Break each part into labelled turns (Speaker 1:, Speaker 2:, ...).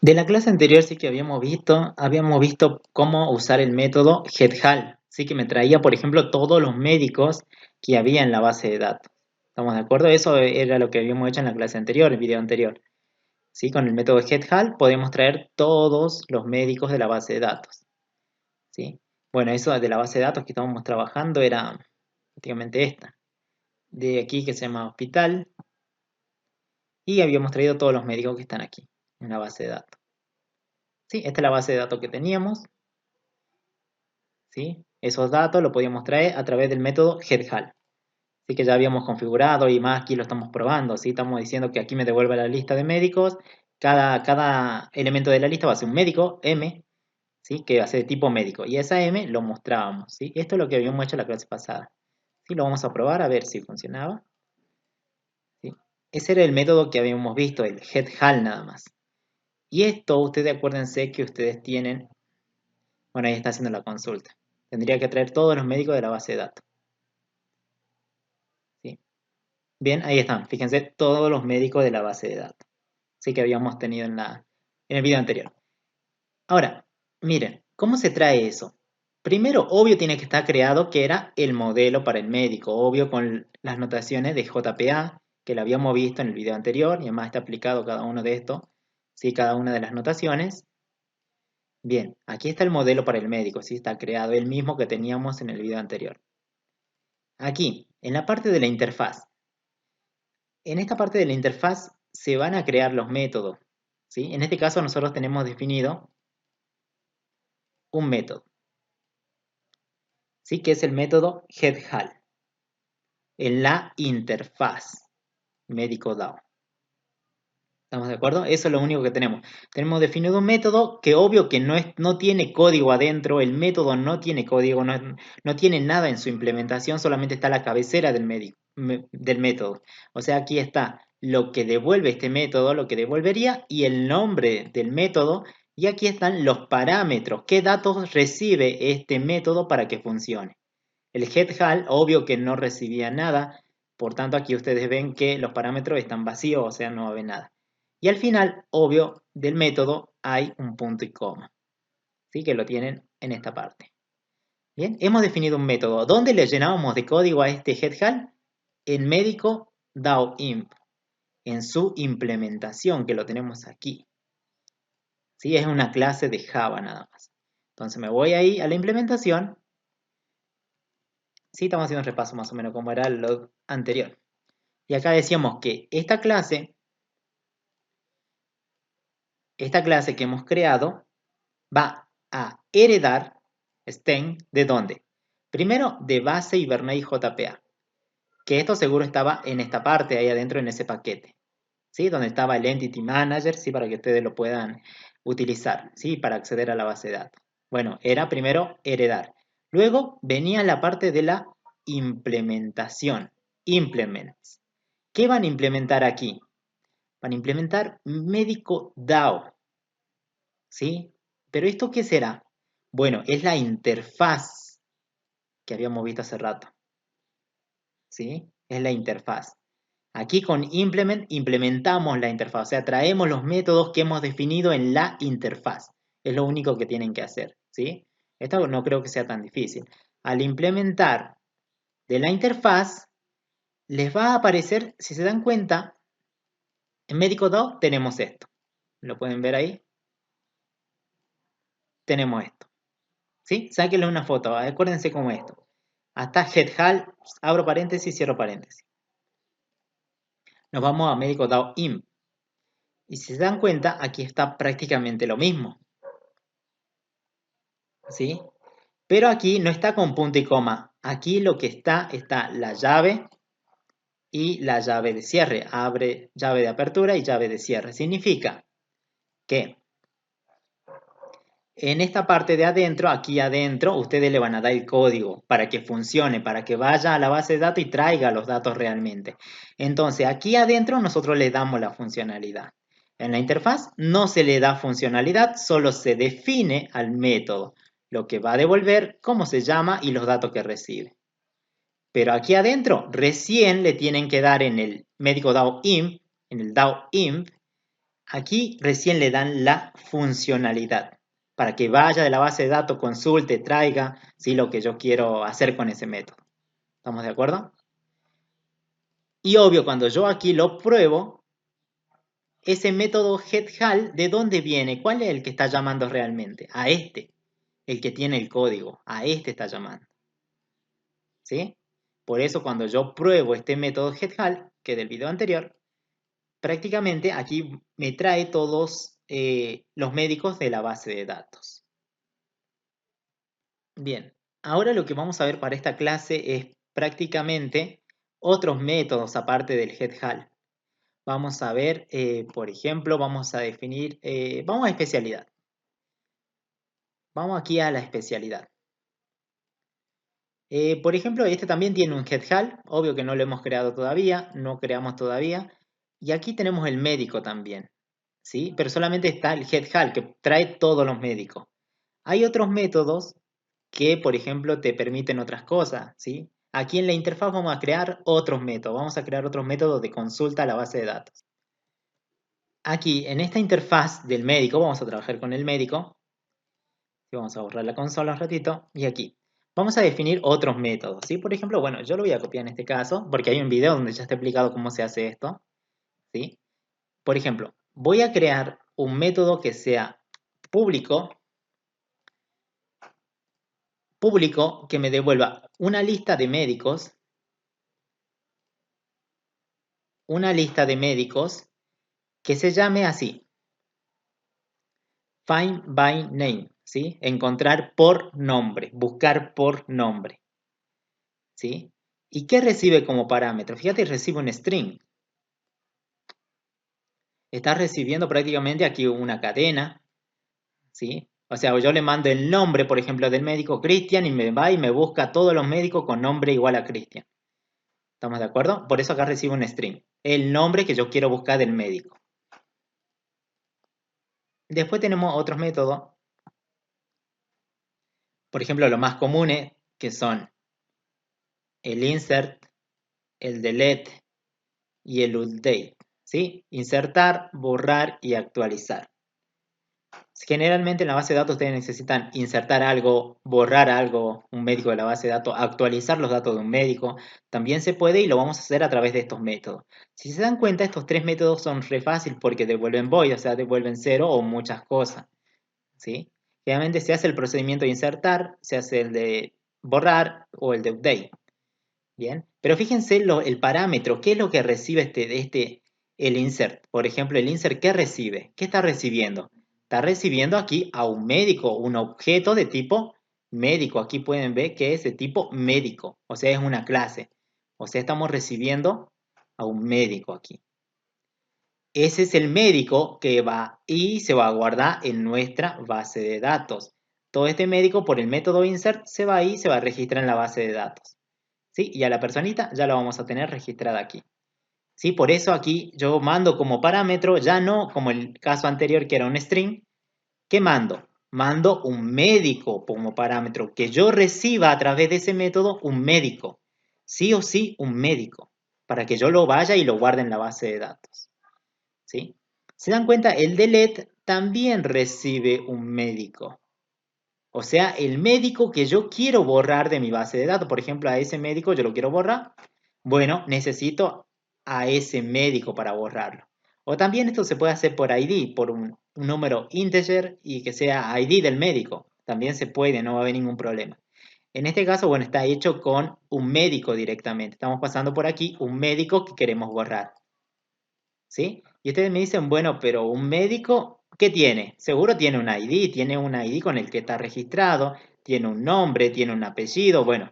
Speaker 1: De la clase anterior sí que habíamos visto cómo usar el método GetHal. Sí que me traía, por ejemplo, todos los médicos que había en la base de datos. ¿Estamos de acuerdo? Eso era lo que habíamos hecho en la clase anterior, el video anterior. ¿Sí? Con el método GetHal podemos traer todos los médicos de la base de datos. ¿Sí? Bueno, eso de la base de datos que estábamos trabajando era prácticamente esta. De aquí que se llama hospital. Y habíamos traído todos los médicos que están aquí en la base de datos. ¿Sí? Esta es la base de datos que teníamos. ¿Sí? Esos datos los podíamos traer a través del método GetHal. Así que ya habíamos configurado y más aquí lo estamos probando. ¿Sí? Estamos diciendo que aquí me devuelve la lista de médicos. Cada elemento de la lista va a ser un médico, M, ¿sí? Que va a ser de tipo médico. Y esa M lo mostrábamos. ¿Sí? Esto es lo que habíamos hecho la clase pasada. ¿Sí? Lo vamos a probar a ver si funcionaba. ¿Sí? Ese era el método que habíamos visto, el GetHal nada más. Y esto, ustedes acuérdense que ustedes tienen. Bueno, ahí está haciendo la consulta. Tendría que traer todos los médicos de la base de datos. ¿Sí? Bien, ahí están. Fíjense todos los médicos de la base de datos. Sí que habíamos tenido en el video anterior. Ahora, miren, ¿cómo se trae eso? Primero, obvio tiene que estar creado que era el modelo para el médico. Obvio con las notaciones de JPA, que lo habíamos visto en el video anterior, y además está aplicado cada uno de estos. Sí, cada una de las notaciones. Bien, aquí está el modelo para el médico. Sí, está creado el mismo que teníamos en el video anterior. Aquí, en la parte de la interfaz. En esta parte de la interfaz se van a crear los métodos. ¿Sí? En este caso nosotros tenemos definido un método, ¿sí? Que es el método GetHal en la interfaz médico-DAO. ¿Estamos de acuerdo? Eso es lo único que tenemos. Tenemos definido un método que obvio que no tiene código adentro, el método no tiene código, no tiene nada en su implementación, solamente está la cabecera del método. O sea, aquí está lo que devuelve este método, lo que devolvería y el nombre del método. Y aquí están los parámetros, qué datos recibe este método para que funcione. El GetHal, obvio que no recibía nada, por tanto aquí ustedes ven que los parámetros están vacíos, o sea, no va a haber nada. Y al final, obvio, del método hay un punto y coma, ¿sí? Que lo tienen en esta parte. Bien, hemos definido un método. ¿Dónde le llenábamos de código a este GetHal? En médico DAO-imp, en su implementación, que lo tenemos aquí. ¿Sí? Es una clase de Java nada más. Entonces me voy ahí a la implementación. Sí, estamos haciendo un repaso más o menos como era lo anterior. Y acá decíamos que esta clase que hemos creado va a heredar Stem ¿de dónde? Primero de base Hibernate JPA, que esto seguro estaba en esta parte, ahí adentro en ese paquete, ¿sí? Donde estaba el Entity Manager, ¿sí? Para que ustedes lo puedan utilizar, ¿sí? Para acceder a la base de datos. Bueno, era primero heredar. Luego venía la parte de la implementación, implements. ¿Qué van a implementar aquí? Van a implementar médico DAO, ¿sí? ¿Pero esto qué será? Bueno, es la interfaz que habíamos visto hace rato, ¿sí? Es la interfaz. Aquí con implement implementamos la interfaz, o sea, traemos los métodos que hemos definido en la interfaz. Es lo único que tienen que hacer, ¿sí? Esto no creo que sea tan difícil. Al implementar de la interfaz, les va a aparecer, si se dan cuenta, en Médico DAO tenemos esto. ¿Lo pueden ver ahí? Tenemos esto. ¿Sí? Sáquenle una foto, acuérdense como esto. Hasta GetHal, abro paréntesis, cierro paréntesis. Nos vamos a médico DAO IM. Y si se dan cuenta, aquí está prácticamente lo mismo. ¿Sí? Pero aquí no está con punto y coma. Aquí lo que está la llave y la llave de cierre. Abre llave de apertura y llave de cierre. Significa que en esta parte de adentro, aquí adentro, ustedes le van a dar el código para que funcione, para que vaya a la base de datos y traiga los datos realmente. Entonces, aquí adentro nosotros le damos la funcionalidad. En la interfaz no se le da funcionalidad, solo se define al método, lo que va a devolver, cómo se llama y los datos que recibe. Pero aquí adentro recién le tienen que dar en el médico DAO INF, en el DAO INF, Aquí recién le dan la funcionalidad para que vaya de la base de datos, consulte, traiga, ¿sí? Lo que yo quiero hacer con ese método. ¿Estamos de acuerdo? Y obvio, cuando yo aquí lo pruebo, ese método getHal, ¿de dónde viene? ¿Cuál es el que está llamando realmente? A este, el que tiene el código, a este está llamando. ¿Sí? Por eso cuando yo pruebo este método getHal, que del video anterior, prácticamente aquí me trae todos los médicos de la base de datos. Bien, ahora lo que vamos a ver para esta clase es prácticamente otros métodos aparte del getHal. Vamos a ver, por ejemplo, vamos a definir, vamos a especialidad. Vamos aquí a la especialidad. Por ejemplo, este también tiene un getHal, obvio que no lo hemos creado todavía, no creamos todavía. Y aquí tenemos el médico también, ¿sí? Pero solamente está el getHal, que trae todos los médicos. Hay otros métodos que, por ejemplo, te permiten otras cosas, ¿sí? Aquí en la interfaz vamos a crear otros métodos, vamos a crear otros métodos de consulta a la base de datos. Aquí, en esta interfaz del médico, vamos a trabajar con el médico. Vamos a borrar la consola un ratito. Y aquí, vamos a definir otros métodos, ¿sí? Por ejemplo, bueno, yo lo voy a copiar en este caso, porque hay un video donde ya está explicado cómo se hace esto, ¿sí? Por ejemplo, voy a crear un método que sea público, que me devuelva una lista de médicos, que se llame así, Find by Name, ¿sí? Encontrar por nombre, buscar por nombre, ¿sí? ¿Y qué recibe como parámetro? Fíjate, recibe un string. Está recibiendo prácticamente aquí una cadena, ¿sí? O sea, yo le mando el nombre, por ejemplo, del médico Cristian y me va y me busca todos los médicos con nombre igual a Cristian. ¿Estamos de acuerdo? Por eso acá recibo un string, el nombre que yo quiero buscar del médico. Después tenemos otros métodos, por ejemplo, los más comunes, que son el insert, el delete y el update, ¿sí? Insertar, borrar y actualizar. Generalmente en la base de datos ustedes necesitan insertar algo, borrar algo, un médico de la base de datos, actualizar los datos de un médico. También se puede y lo vamos a hacer a través de estos métodos. Si se dan cuenta, estos tres métodos son re fáciles porque devuelven void, o sea, devuelven cero o muchas cosas, ¿sí? Generalmente se hace el procedimiento de insertar, se hace el de borrar o el de update. Bien, pero fíjense el parámetro, ¿qué es lo que recibe el insert? Por ejemplo, el insert, ¿qué recibe? ¿Qué está recibiendo? Está recibiendo aquí a un médico, un objeto de tipo médico. Aquí pueden ver que es de tipo médico, o sea, es una clase. O sea, estamos recibiendo a un médico aquí. Ese es el médico que va y se va a guardar en nuestra base de datos. Todo este médico por el método insert se va y se va a registrar en la base de datos. ¿Sí? Y a la personita ya la vamos a tener registrada aquí. ¿Sí? Por eso aquí yo mando como parámetro, ya no como el caso anterior que era un string. ¿Qué mando? Mando un médico como parámetro, que yo reciba a través de ese método un médico. Sí o sí un médico, para que yo lo vaya y lo guarde en la base de datos. ¿Sí? ¿Se dan cuenta? El delete también recibe un médico. O sea, el médico que yo quiero borrar de mi base de datos, por ejemplo, a ese médico yo lo quiero borrar, bueno, necesito a ese médico para borrarlo. O también esto se puede hacer por ID, por un número integer y que sea ID del médico. También se puede, no va a haber ningún problema. En este caso, bueno, está hecho con un médico directamente. Estamos pasando por aquí un médico que queremos borrar. ¿Sí? Y ustedes me dicen, bueno, pero un médico, ¿qué tiene? Seguro tiene un ID con el que está registrado, tiene un nombre, tiene un apellido, bueno.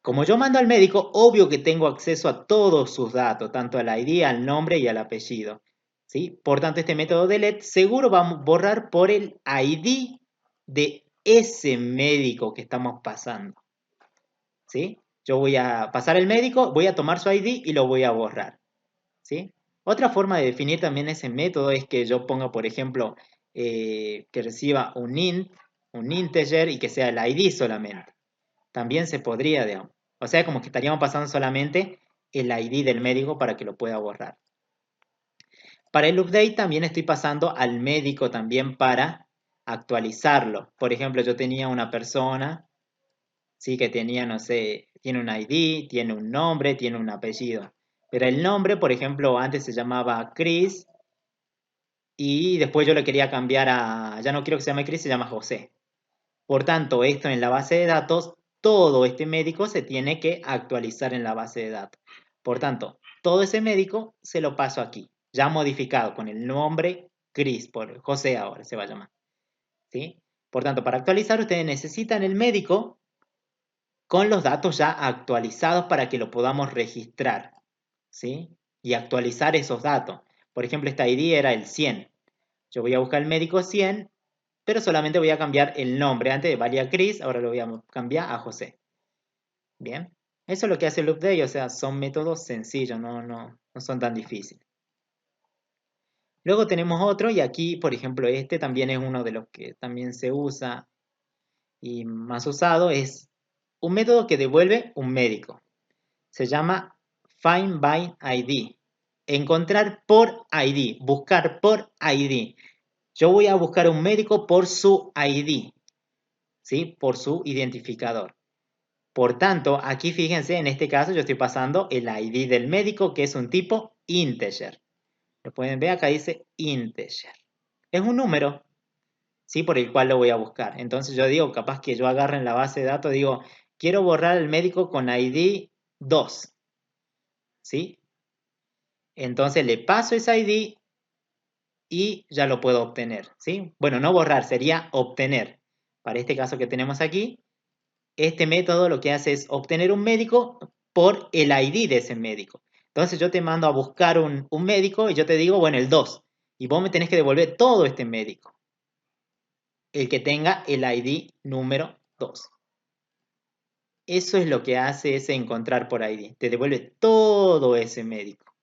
Speaker 1: Como yo mando al médico, obvio que tengo acceso a todos sus datos, tanto al ID, al nombre y al apellido. ¿Sí? Por tanto, este método delete seguro va a borrar por el ID de ese médico que estamos pasando. ¿Sí? Yo voy a pasar el médico, voy a tomar su ID y lo voy a borrar. ¿Sí? Otra forma de definir también ese método es que yo ponga, por ejemplo, que reciba un int, un integer y que sea el ID solamente. También se podría, digamos. O sea, como que estaríamos pasando solamente el ID del médico para que lo pueda borrar. Para el update también estoy pasando al médico también para actualizarlo. Por ejemplo, yo tenía una persona, sí, que tenía, no sé, tiene un ID, tiene un nombre, tiene un apellido. Pero el nombre, por ejemplo, antes se llamaba Chris y después yo le quería cambiar a, ya no quiero que se llame Chris, se llama José. Por tanto, esto en la base de datos, todo este médico se tiene que actualizar en la base de datos. Por tanto, todo ese médico se lo paso aquí, ya modificado con el nombre Chris, por José ahora se va a llamar. ¿Sí? Por tanto, para actualizar ustedes necesitan el médico con los datos ya actualizados para que lo podamos registrar. ¿Sí? Y actualizar esos datos. Por ejemplo, esta ID era el 100. Yo voy a buscar el médico 100, pero solamente voy a cambiar el nombre. Antes valía Chris, ahora lo voy a cambiar a José. Bien, eso es lo que hace el update, o sea, son métodos sencillos, no son tan difíciles. Luego tenemos otro, y aquí, por ejemplo, este también es uno de los que también se usa y más usado, es un método que devuelve un médico. Se llama Find by ID. Encontrar por ID, buscar por ID. Yo voy a buscar un médico por su ID, ¿sí? Por su identificador. Por tanto, aquí fíjense, en este caso yo estoy pasando el ID del médico, que es un tipo integer. Lo pueden ver, acá dice integer. Es un número, ¿sí? Por el cual lo voy a buscar. Entonces yo digo, capaz que yo agarre en la base de datos, digo, quiero borrar al médico con ID 2, ¿sí? Entonces le paso ese ID y ya lo puedo obtener, ¿sí? Bueno, no borrar, sería obtener. Para este caso que tenemos aquí, este método lo que hace es obtener un médico por el ID de ese médico. Entonces yo te mando a buscar un médico y yo te digo, bueno, el 2. Y vos me tenés que devolver todo este médico. El que tenga el ID número 2. Eso es lo que hace ese encontrar por ID. Te devuelve todo ese médico.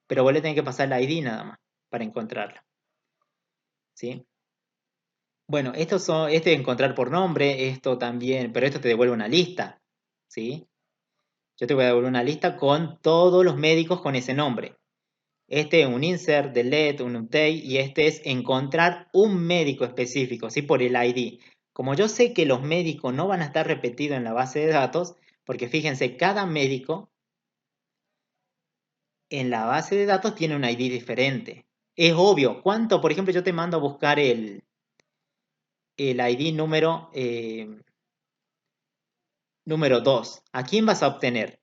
Speaker 1: Pero vos le tenés que pasar el ID nada más para encontrarlo. ¿Sí? Bueno, este es encontrar por nombre, esto también, pero esto te devuelve una lista. ¿Sí? Yo te voy a devolver una lista con todos los médicos con ese nombre. Este es un insert, delete, un update y este es encontrar un médico específico, ¿sí? Por el ID. Como yo sé que los médicos no van a estar repetidos en la base de datos, porque fíjense, cada médico en la base de datos tiene un ID diferente. Es obvio, ¿cuánto? Por ejemplo, yo te mando a buscar el ID número 2. ¿A quién vas a obtener?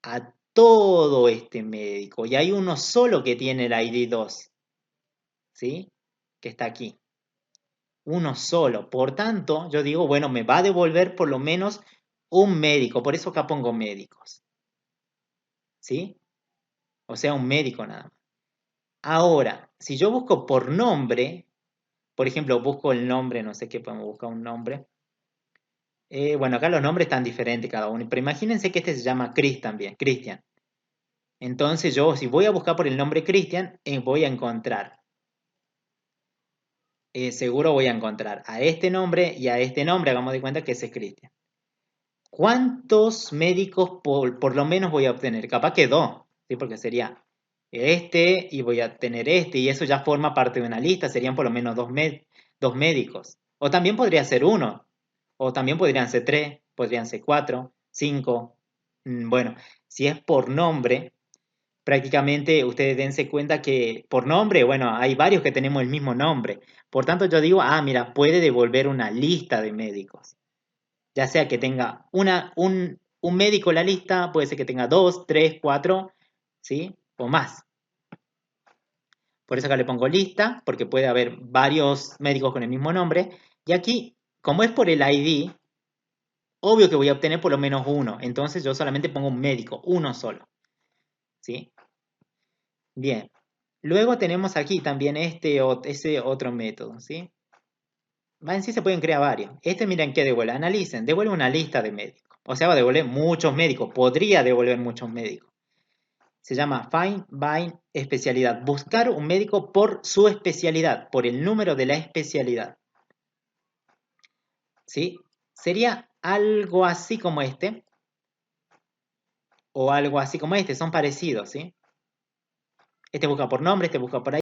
Speaker 1: A todo este médico. Y hay uno solo que tiene el ID 2. ¿Sí? Que está aquí. Uno solo. Por tanto, yo digo, bueno, me va a devolver por lo menos un médico. Por eso acá pongo médicos. ¿Sí? O sea, un médico nada más. Ahora, si yo busco por nombre, por ejemplo, busco el nombre, no sé qué podemos buscar un nombre. Bueno, acá los nombres están diferentes cada uno. Pero imagínense que este se llama Chris también, Cristian. Entonces yo, si voy a buscar por el nombre Cristian, voy a encontrar. Seguro voy a encontrar a este nombre y a este nombre. Hagamos de cuenta que ese es Cristian. ¿Cuántos médicos por lo menos voy a obtener? Capaz que dos, ¿sí? Porque sería este y voy a tener este y eso ya forma parte de una lista. Serían por lo menos dos médicos. O también podría ser uno. O también podrían ser tres, podrían ser cuatro, cinco. Bueno, si es por nombre, prácticamente ustedes dense cuenta que por nombre, bueno, hay varios que tenemos el mismo nombre. Por tanto, yo digo, mira, puede devolver una lista de médicos. Ya sea que tenga un médico en la lista, puede ser que tenga dos, tres, cuatro, ¿sí? O más. Por eso acá le pongo lista, porque puede haber varios médicos con el mismo nombre. Y aquí, como es por el ID, obvio que voy a obtener por lo menos uno. Entonces yo solamente pongo un médico, uno solo. ¿Sí? Bien. Luego tenemos aquí también ese otro método, ¿sí? En sí se pueden crear varios. Este miren qué devuelve. Analicen. Devuelve una lista de médicos. O sea, va a devolver muchos médicos. Podría devolver muchos médicos. Se llama Find by especialidad. Buscar un médico por su especialidad, por el número de la especialidad. ¿Sí? Sería algo así como este. O algo así como este. Son parecidos, ¿sí? Este busca por nombre, este busca por